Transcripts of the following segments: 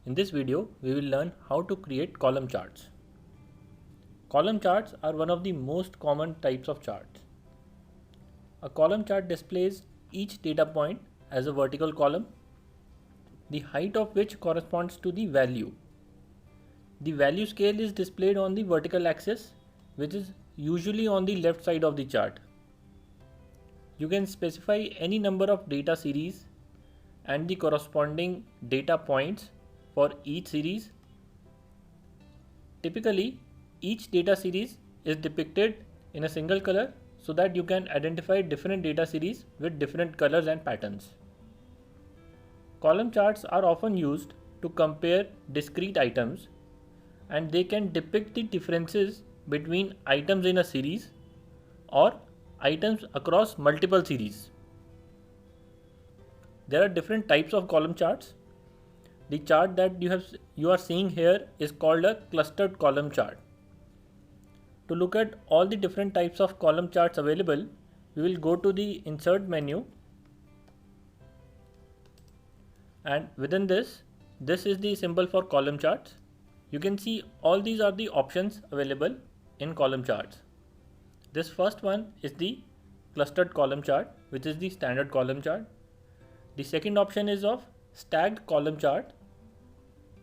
In this video, we will learn how to create column charts. Column charts are one of the most common types of charts. A column chart displays each data point as a vertical column, the height of which corresponds to the value. The value scale is displayed on the vertical axis, which is usually on the left side of the chart. You can specify any number of data series and the corresponding data points for each series. Typically, each data series is depicted in a single color so that you can identify different data series with different colors and patterns. Column charts are often used to compare discrete items, and they can depict the differences between items in a series or items across multiple series. There are different types of column charts. The chart that you are seeing here is called a clustered column chart. To look at all the different types of column charts available, we will go to the Insert menu, and within this is the symbol for column charts. You can see all these are the options available in column charts. This first one is the clustered column chart, which is the standard column chart. The second option is of stacked column chart,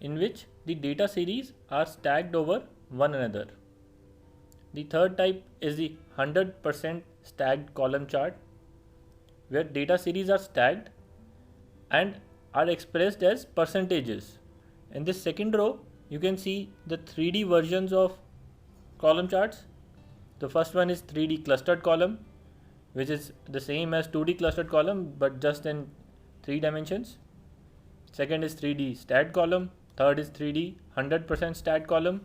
in which the data series are stacked over one another. The third type is the 100% stacked column chart, where data series are stacked and are expressed as percentages. In this second row, you can see the 3D versions of column charts. The first one is 3D clustered column, which is the same as 2D clustered column but just in 3 dimensions. Second is 3D stacked column. Third is 3D 100% stacked column.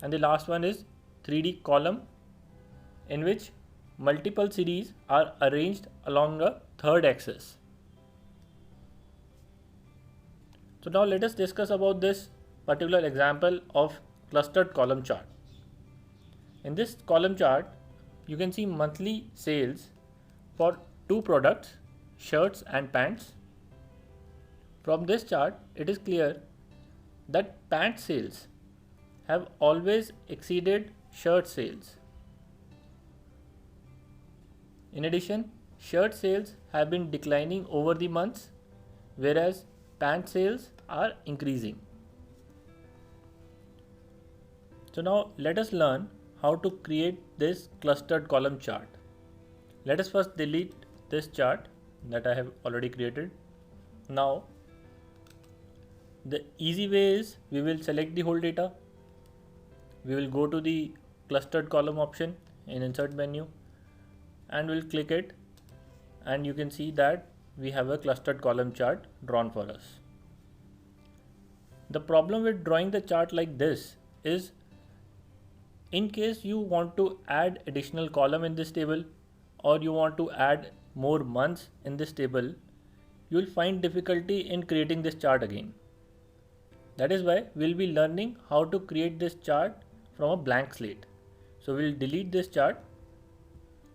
And the last one is 3D column, in which multiple series are arranged along a third axis. So now let us discuss about this particular example of clustered column chart. In this column chart, you can see monthly sales for two products, shirts and pants. From this chart, it is clear that pant sales have always exceeded shirt sales. In addition, shirt sales have been declining over the months, whereas pant sales are increasing. So now let us learn how to create this clustered column chart. Let us first delete this chart that I have already created. Now, the easy way is we will select the whole data. We will go to the clustered column option in Insert menu and we'll click it, and you can see that we have a clustered column chart drawn for us. The problem with drawing the chart like this is, in case you want to add additional column in this table or you want to add more months in this table, you will find difficulty in creating this chart again. That is why we will be learning how to create this chart from a blank slate. So we will delete this chart,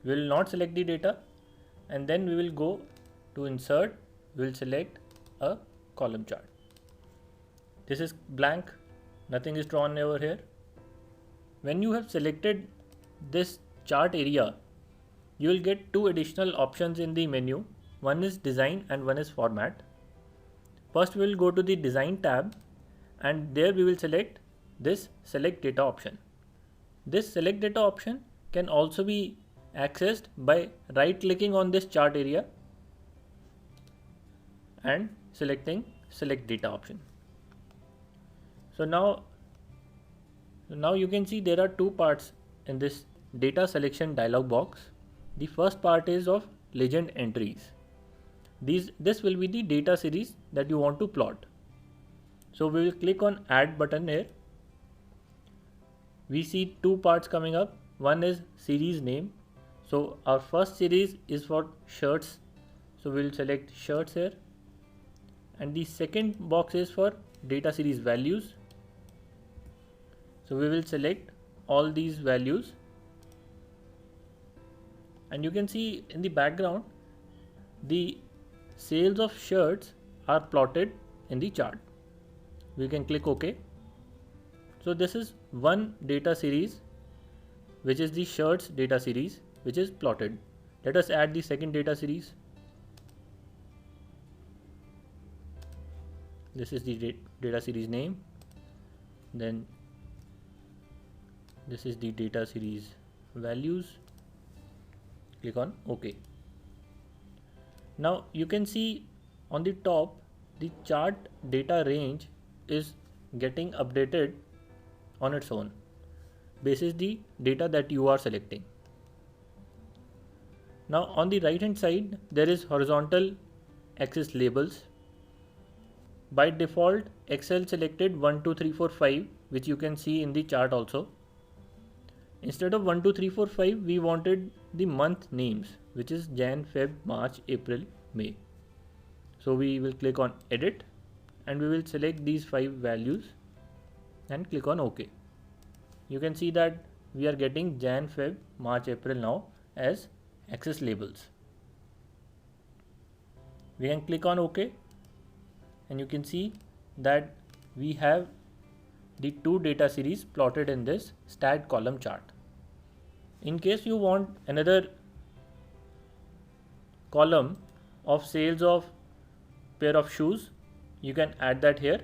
we will not select the data, and then we will go to Insert, we will select a column chart. This is blank, nothing is drawn over here. When you have selected this chart area, you will get two additional options in the menu. One is Design and one is Format. First we will go to the Design tab, and there we will select this Select Data option. This Select Data option can also be accessed by right clicking on this chart area and selecting Select Data option. So now you can see there are two parts in this data selection dialog box. The first part is of legend entries. This will be the data series that you want to plot. So we will click on Add button here. We see two parts coming up. One is series name. So our first series is for shirts. So we will select shirts here. And the second box is for data series values. So we will select all these values. And you can see in the background, the sales of shirts are plotted in the chart. we can click OK. So this is one data series, which is the shirts data series, which is plotted. Let us add the second data series. This is the data series name. Then this is the data series values. Click on OK. Now you can see on the top the chart data range is getting updated on its own basis the data that you are selecting. Now on the right hand side there is horizontal axis labels. By default Excel selected 1 2 3 4 5, which you can see in the chart also. Instead of 1 2 3 4 5 we wanted the month names, which is Jan, Feb, March, April, May. So we will click on edit and we will select these 5 values and click on OK. You can see that we are getting Jan, Feb, March, April now as axis labels. We can click on OK and you can see that we have the two data series plotted in this stacked column chart. In case you want another column of sales of pair of shoes, you can add that here,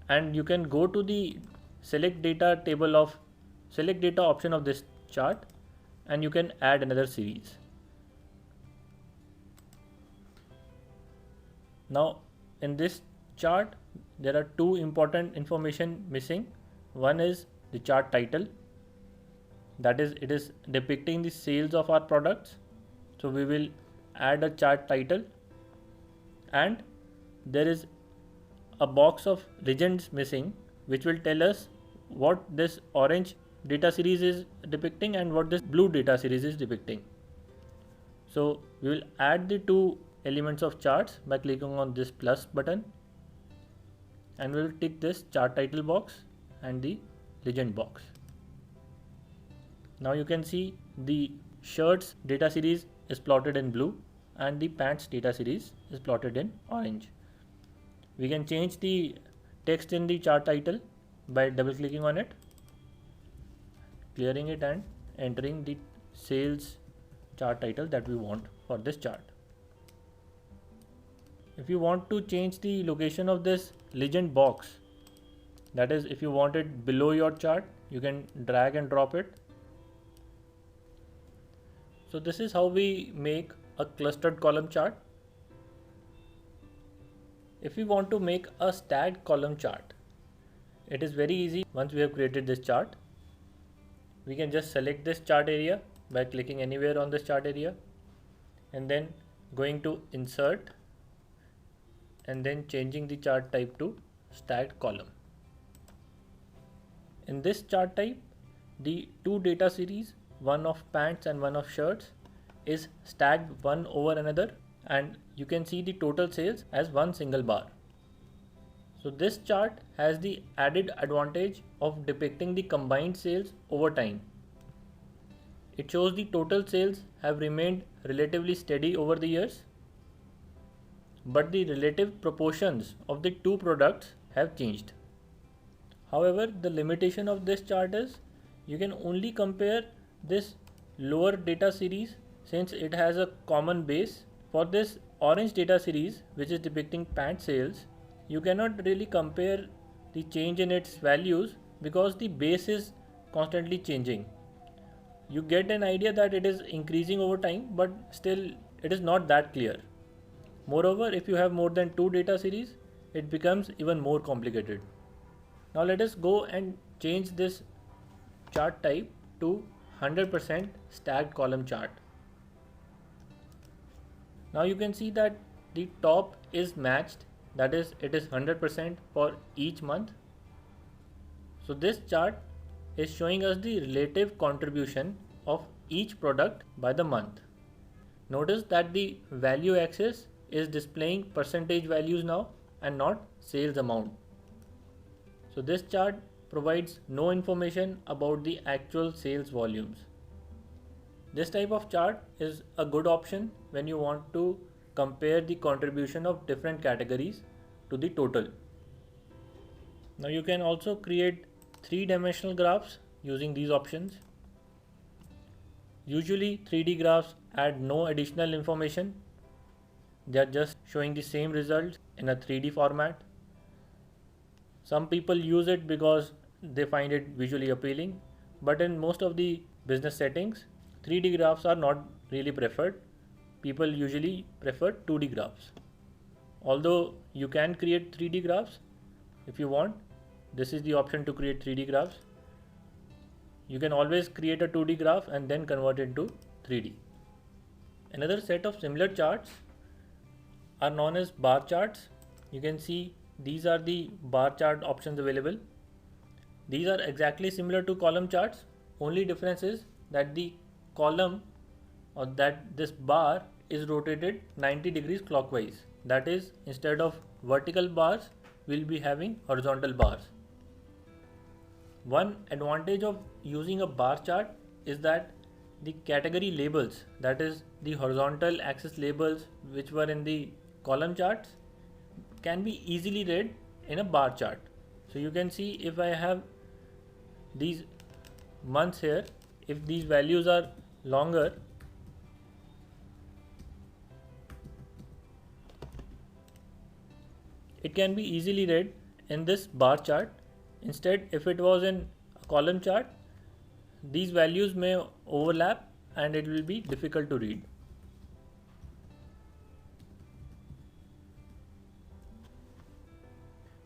and you can go to the select data option of this chart and you can add another series. Now in this chart there are two important information missing. One is the chart title, that is it is depicting the sales of our products. So we will add a chart title, and there is a box of legends missing, which will tell us what this orange data series is depicting and what this blue data series is depicting. So we will add the two elements of charts by clicking on this plus button, and we will tick this chart title box and the legend box. Now you can see the shirts data series is plotted in blue and the pants data series is plotted in orange. We can change the text in the chart title by double clicking on it, clearing it and entering the sales chart title that we want for this chart. If you want to change the location of this legend box, that is if you want it below your chart, you can drag and drop it. So this is how we make a clustered column chart. If we want to make a stacked column chart, it is very easy. Once we have created this chart, we can just select this chart area by clicking anywhere on this chart area and then going to insert and then changing the chart type to stacked column. In this chart type, the two data series, one of pants and one of shirts, is stacked one over another, and you can see the total sales as one single bar. So this chart has the added advantage of depicting the combined sales over time. It shows the total sales have remained relatively steady over the years, but the relative proportions of the two products have changed. However, the limitation of this chart is you can only compare this lower data series since it has a common base. For this orange data series, which is depicting pant sales, you cannot really compare the change in its values because the base is constantly changing. You get an idea that it is increasing over time, but still it is not that clear. Moreover, if you have more than two data series, it becomes even more complicated. Now let us go and change this chart type to 100% stacked column chart. Now you can see that the top is matched, that is it is 100% for each month. So this chart is showing us the relative contribution of each product by the month. Notice that the value axis is displaying percentage values now and not sales amount. So this chart provides no information about the actual sales volumes. This type of chart is a good option when you want to compare the contribution of different categories to the total. Now you can also create three-dimensional graphs using these options. Usually 3D graphs add no additional information. They are just showing the same results in a 3D format. Some people use it because they find it visually appealing, but in most of the business settings, 3D graphs are not really preferred. People usually prefer 2D graphs. Although you can create 3D graphs if you want, this is the option to create 3D graphs. You can always create a 2D graph and then convert it to 3D. Another set of similar charts are known as bar charts. You can see these are the bar chart options available. These are exactly similar to column charts. Only difference is that the column or that this bar is rotated 90 degrees clockwise. That is, instead of vertical bars, we'll be having horizontal bars. One advantage of using a bar chart is that the category labels, that is the horizontal axis labels which were in the column charts, can be easily read in a bar chart. So you can see if I have these months here, if these values are longer, it can be easily read in this bar chart. Instead, if it was in a column chart, these values may overlap and it will be difficult to read.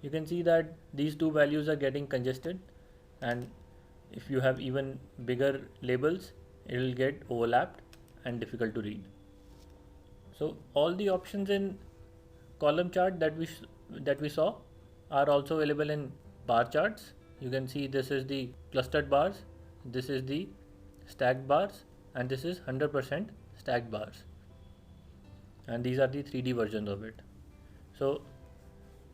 You can see that these two values are getting congested, and if you have even bigger labels, it will get overlapped and difficult to read. So all the options in column chart that we saw are also available in bar charts. You can see this is the clustered bars, this is the stacked bars, and this is 100% stacked bars, and these are the 3D versions of it. So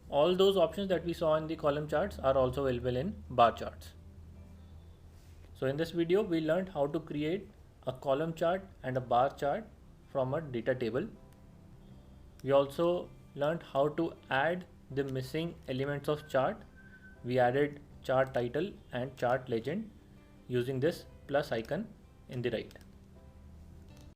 all those options that we saw in the column charts are also available in bar charts. So in this video we learned how to create a column chart and a bar chart from a data table. We also learned how to add the missing elements of chart. We added chart title and chart legend using this plus icon in the right.